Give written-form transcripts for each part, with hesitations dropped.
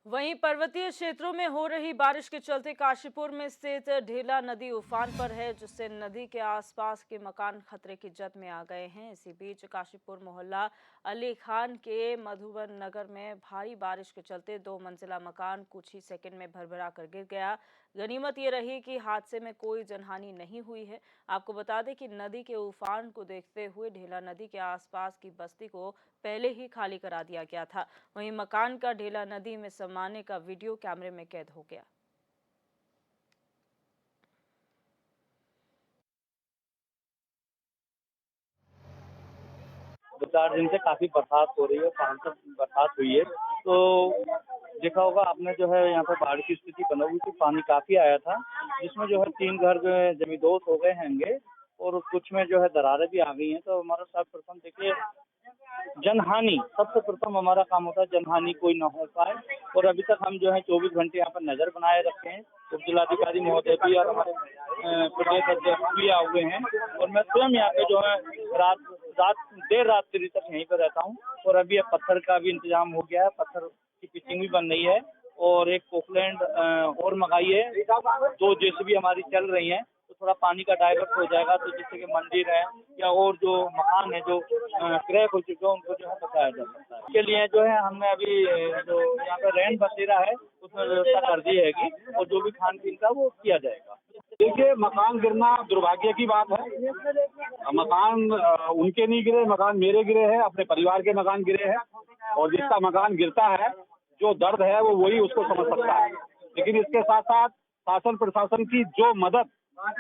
वहीं पर्वतीय क्षेत्रों में हो रही बारिश के चलते काशीपुर में स्थित ढेला नदी उफान पर है, जिससे नदी के आसपास के मकान खतरे की जद में आ गए हैं। इसी बीच काशीपुर मोहल्ला अली खान के मधुबन नगर में भारी बारिश के चलते 2 मंजिला मकान कुछ ही सेकंड में भरभरा कर गिर गया। गनीमत ये रही कि हादसे में कोई जनहानि नहीं हुई है। आपको बता दें कि नदी के उफान को देखते हुए ढेला नदी के आसपास की बस्ती को पहले ही खाली करा दिया गया था। वहीं मकान का ढेला नदी में समाने का वीडियो कैमरे में कैद हो गया। 2-4 दिन से काफ़ी बरसात हो रही है, शाम तक बरसात हुई है। तो देखा होगा आपने जो है यहाँ पे बाढ़ की स्थिति बनी हुई थी, पानी काफ़ी आया था, जिसमें जो है 3 घर जो है ज़मींदोज़ हो गए हैंगे और कुछ में जो है दरारें भी आ गई हैं। तो हमारा सर्वप्रथम देखिए जनहानि, सबसे प्रथम हमारा काम होता है जनहानि कोई ना हो पाए और अभी तक हम जो है 24 घंटे यहाँ पर नज़र बनाए रखे हैं। उप जिलाधिकारी महोदय भी और हमारे प्रदेश अध्यक्ष भी आए हुए हैं और मैं स्वयं यहाँ पे जो है रात देर रात्रि तक यहीं पर रहता हूँ और अभी अब पत्थर का भी इंतजाम हो गया है, पत्थर की पिचिंग भी बन रही है और एक पोकलैंड और मंगाई है, 2 जेसीबी हमारी चल रही हैं, तो थोड़ा पानी का डाइवर्ट हो जाएगा, तो जिससे कि मंदिर है या और जो मकान है जो क्रैक हो चुके हैं उनको जो है बचाया जा सकता है। इसके लिए जो है हमने अभी जो यहाँ पे रैन बसेरा है उसमें व्यवस्था कर दी है और जो भी खान पीन का वो किया जाएगा। देखिए, मकान गिरना दुर्भाग्य की बात है। मकान उनके नहीं गिरे, मकान मेरे गिरे हैं, अपने परिवार के मकान गिरे हैं और जिसका मकान गिरता है, जो दर्द है वो वही उसको समझ सकता है। लेकिन इसके साथ साथ शासन प्रशासन की जो मदद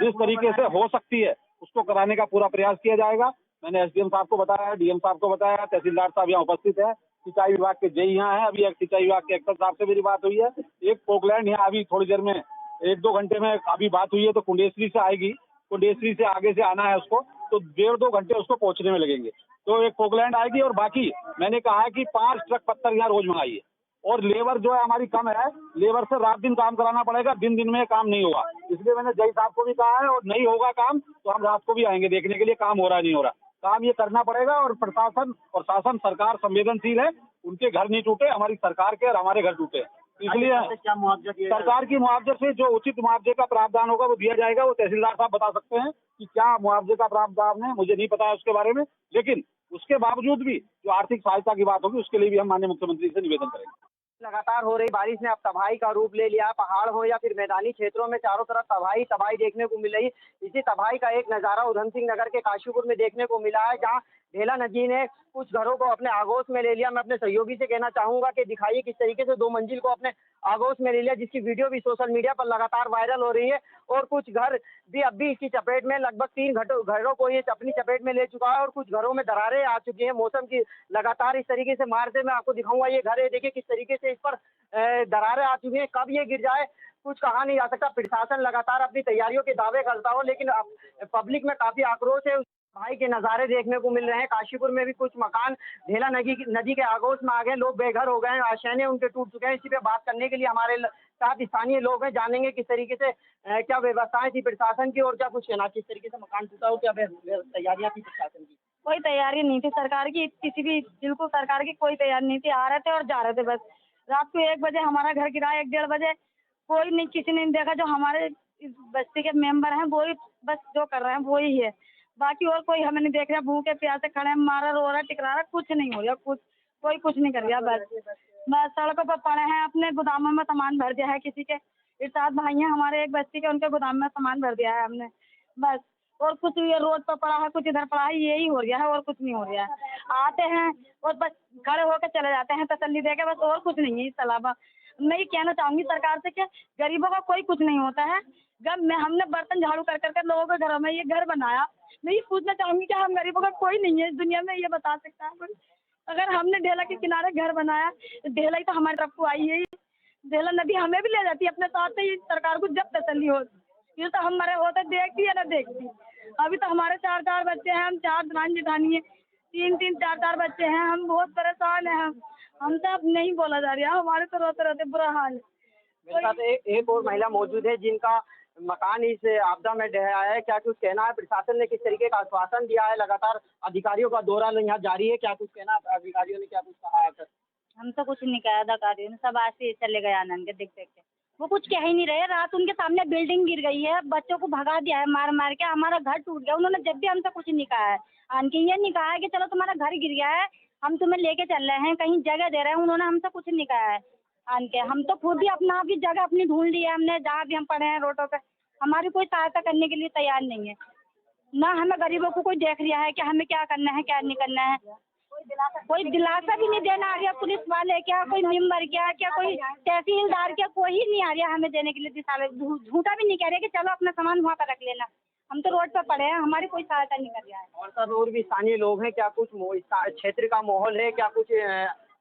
जिस तरीके से हो सकती है उसको कराने का पूरा प्रयास किया जाएगा। मैंने एसडीएम साहब को बताया, डीएम साहब को बताया, तहसीलदार साहब यहाँ उपस्थित है, सिंचाई विभाग के जेई यहाँ है, अभी एक सिंचाई विभाग के एक्टर साहब से मेरी बात हुई है। एक पोकलैंड यहाँ अभी थोड़ी देर में 1-2 घंटे में अभी बात हुई है, तो कुंडेश्वरी से आएगी, कुंडेश्वरी से आगे से आना है उसको, तो 1.5-2 घंटे उसको पहुंचने में लगेंगे। तो एक पोकलैंड आएगी और बाकी मैंने कहा है कि 5 ट्रक पत्थर यहाँ रोज मंगाइए और लेबर जो है हमारी कम है, लेबर से रात दिन काम कराना पड़ेगा, दिन दिन में काम नहीं होगा। इसलिए मैंने जय साहब को भी कहा है और नहीं होगा काम तो हम रात को भी आएंगे देखने के लिए काम हो रहा है नहीं हो रहा। काम ये करना पड़ेगा और प्रशासन और शासन सरकार संवेदनशील है, उनके घर नहीं टूटे, हमारी सरकार के और हमारे घर टूटे, इसलिए क्या मुआवजा दिया सरकार की मुआवजे से जो उचित मुआवजे का प्रावधान होगा वो दिया जाएगा। वो तहसीलदार साहब बता सकते हैं कि क्या मुआवजे का प्रावधान है, मुझे नहीं पता है उसके बारे में, लेकिन उसके बावजूद भी जो आर्थिक सहायता की बात होगी उसके लिए भी हम माननीय मुख्यमंत्री से निवेदन करेंगे। लगातार हो रही बारिश ने अब तबाही का रूप ले लिया है। पहाड़ हो या फिर मैदानी क्षेत्रों में चारों तरफ तबाही तबाही देखने को मिल रही। इसी तबाही का एक नज़ारा उधम सिंह नगर के काशीपुर में देखने को मिला है, जहां ढेला नदी ने कुछ घरों को अपने आगोश में ले लिया। मैं अपने सहयोगी से कहना चाहूंगा कि दिखाइए किस तरीके से 2 मंजिल को अपने आगोश में ले लिया, जिसकी वीडियो भी सोशल मीडिया पर लगातार वायरल हो रही है। और कुछ घर भी अब भी इसकी चपेट में, लगभग 3 घरों को ये अपनी चपेट में ले चुका है और कुछ घरों में दरारें आ चुकी हैं। मौसम की लगातार इस तरीके से मार से मैं आपको दिखाऊंगा ये घर है, देखिए किस तरीके से इस पर दरारें आ चुकी हैं। कब ये गिर जाए कुछ कहा नहीं जा सकता। प्रशासन लगातार अपनी तैयारियों के दावे करता हो, लेकिन पब्लिक में काफी आक्रोश है। भाई के नज़ारे देखने को मिल रहे हैं। काशीपुर में भी कुछ मकान ढेला नदी के आगोश में आ गए, लोग बेघर हो गए हैं, आशयने उनके टूट चुके हैं। इसी पे बात करने के लिए हमारे साथ स्थानीय लोग हैं, जानेंगे किस तरीके से क्या व्यवस्थाएं थी प्रशासन की और क्या कुछ कहना, किस तरीके से मकान टूटा हो, क्या तैयारियां थी प्रशासन की। कोई तैयारी नहीं थी सरकार की, किसी भी बिल्कुल सरकार की कोई तैयारी नहीं थी। आ रहे थे और जा रहे थे बस। रात को 1 बजे हमारा घर गिरा, 1-1:30 बजे कोई नहीं, किसी ने नहीं देखा। जो हमारे इस बस्ती के मेंबर हैं वो ही बस जो कर रहे हैं वो ही है, बाकी और कोई हमें नहीं देख रहा। भूखे प्यासे खड़े हैं, मारा रो रहा टिकरा रहा, कुछ नहीं हो रहा, कोई कुछ नहीं कर रहा। बस सड़कों पर पड़े हैं, अपने गोदामों में सामान भर दिया है। किसी के इरशाद भाई हैं हमारे एक बस्ती के, उनके गोदाम में सामान भर दिया है हमने बस। और कुछ ये रोड पर पड़ा है, कुछ इधर पड़ा है, यही हो गया है और कुछ नहीं हो रहा है। आते हैं और बस खड़े होकर चले जाते हैं तसल्ली देके, बस और कुछ नहीं है इस अलावा। मैं ये कहना चाहूंगी सरकार से कि गरीबों का कोई कुछ नहीं होता है। जब हमने बर्तन झाड़ू कर करके लोगों के घरों में ये घर बनाया, मैं ये पूछना चाहूंगी कि हम गरीबों का कोई नहीं है इस दुनिया में, ये बता सकता है कोई? अगर हमने ढेला के किनारे घर बनाया, ढेला ही तो हमारी तरफ को आई है। ढेला नदी हमें भी ले जाती है अपने साथ से, सरकार को जब तसल्ली हो। ये तो हम मरे होते देखती है ना देखती। अभी तो हमारे 4-4 बच्चे हैं, हम 4 दरानी जेठानी है, 3-3 4-4 बच्चे हैं, हम बहुत परेशान हैं। हमसे अब नहीं बोला जा रहा, हमारे तो रोते रोते बुरा हाल है। मेरे साथ एक और महिला मौजूद है जिनका मकान इस आपदा में ढहा है। क्या कुछ कहना है, प्रशासन ने किस तरीके का आश्वासन दिया है? लगातार अधिकारियों का दौरा यहाँ जारी है, क्या कुछ कहना, अधिकारियों ने क्या कुछ कहा है? हम तो कुछ नहीं कहा अधिकारियों ने, सब ऐसे ही चले गए आनंद के देख देख के। वो कुछ कह ही नहीं रहे। रात उनके सामने बिल्डिंग गिर गई है, बच्चों को भगा दिया है मार मार के, हमारा घर टूट गया। उन्होंने जब भी हमसे कुछ नहीं कहा है। आन के ये नहीं कहा है कि चलो तुम्हारा घर गिर गया है, हम तुम्हें लेके चल रहे हैं, कहीं जगह दे रहे हैं। उन्होंने हमसे कुछ नहीं कहा है। आन के हम तो खुद ही अपना आप ही जगह अपनी ढूंढ ली है हमने, जहाँ भी हम पड़े हैं रोडों पे। हमारी कोई सहायता करने के लिए तैयार नहीं है। ना हमें गरीबों को कोई देख रहा है कि हमें क्या करना है क्या नहीं करना है। कोई दिलासा भी नहीं देना आ रहा, पुलिस वाले क्या, कोई मेंबर क्या कोई तहसीलदार क्या, कोई ही नहीं आ रहा हमें देने के लिए दिशा। झूठा भी नहीं कह रहे कि चलो अपना सामान वहाँ पर रख लेना। हम तो रोड पर पड़े हैं, हमारी कोई सहायता नहीं कर रहा है। और सर और भी स्थानीय लोग हैं क्या, कुछ इस क्षेत्र का माहौल है क्या, कुछ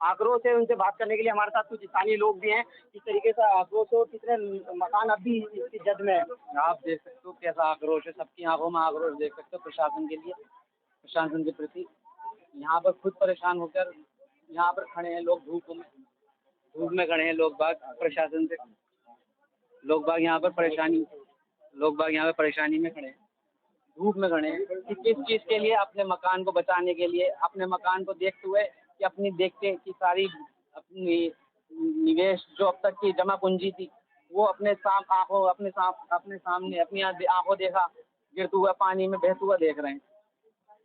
आक्रोश है? उनसे बात करने के लिए हमारे साथ कुछ स्थानीय लोग भी हैं। किस तरीके से आक्रोश हो, कितने मकान अभी इसकी जद में है? आप देख सकते हो कैसा आक्रोश है, सबकी आंखों में आक्रोश देख सकते हो प्रशासन के लिए, प्रशासन के प्रति। यहाँ पर खुद परेशान होकर यहाँ पर खड़े हैं लोग, धूप में खड़े हैं लोग बाग प्रशासन से। लोग बाग यहाँ पर परेशानी में खड़े हैं, धूप में खड़े हैं कि किस चीज़ के लिए? अपने मकान को बचाने के लिए, अपने मकान को देखते हुए कि अपनी देखते कि सारी अपनी निवेश जो अब तक की जमा पूंजी थी वो अपने सामने अपनी आंखों देखा गिरते हुआ, पानी में बहते हुआ देख रहे हैं।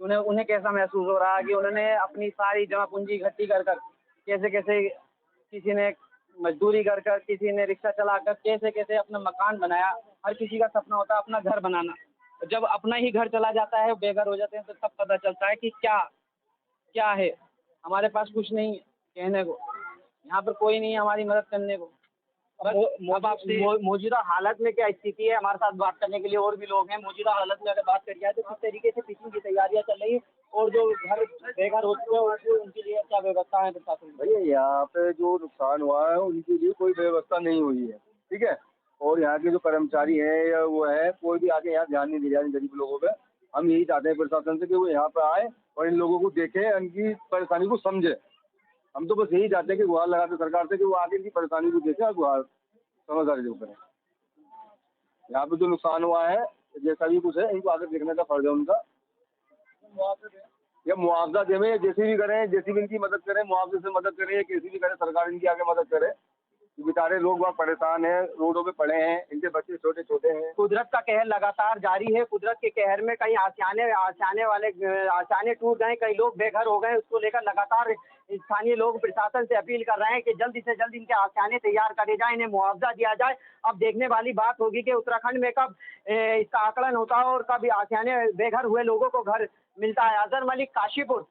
उन्हें कैसा महसूस हो रहा है कि उन्होंने अपनी सारी जमा पूंजी इकट्ठी कर कैसे किसी ने मजदूरी कर किसी ने रिक्शा चलाकर कैसे अपना मकान बनाया। हर किसी का सपना होता है अपना घर बनाना। जब अपना ही घर चला जाता है, बेघर हो जाते हैं, तो तब पता चलता है कि क्या है। हमारे पास कुछ नहीं है कहने को, यहाँ पर कोई नहीं है हमारी मदद करने को। मौजूदा हालत में क्या स्थिति है? हमारे साथ बात करने के लिए और भी लोग हैं। मौजूदा हालत में अगर बात करी जाए तो किस तरीके से पिचिंग की तैयारियां चल रही है, और जो घर बेघर हो चुके हैं उनके लिए क्या व्यवस्था है प्रशासन की? भैया यहाँ पे जो नुकसान हुआ है उनके लिए कोई व्यवस्था नहीं हुई है, ठीक है। और यहाँ के जो कर्मचारी हैं या वो है, कोई भी आके यहाँ ध्यान नहीं दे रहा है गरीब लोगों पे। हम यही चाहते हैं प्रशासन से कि वो यहाँ पे आए और इन लोगों को देखे, इनकी परेशानी को समझे। हम तो बस यही चाहते हैं कि गुहार लगाते सरकार से कि वो आके इनकी परेशानी को देखे और गुहार समझदारी से करें। यहाँ पे जो नुकसान हुआ है जैसा भी कुछ है, इनको आगे देखने का फर्ज है उनका। या मुआवजा देवे, जैसे भी करें, जैसी भी इनकी मदद करें, मुआवजे से मदद करें, कैसी भी करें, सरकार इनकी आगे मदद करे। बेचारे लोग बहुत परेशान हैं, रोडों पे पड़े हैं, इनके बच्चे छोटे छोटे हैं। कुदरत का कहर लगातार जारी है। कुदरत के कहर में कई आशियाने टूट गए, कई लोग बेघर हो गए। उसको लेकर लगातार स्थानीय लोग प्रशासन से अपील कर रहे हैं कि जल्द से जल्द इनके आशियाने तैयार करे जाए, इन्हें मुआवजा दिया जाए। अब देखने वाली बात होगी कि उत्तराखंड में कब इसका आकलन होता है और कब आशियाने बेघर हुए लोगों को घर मिलता है। अजहर मलिक, काशीपुर।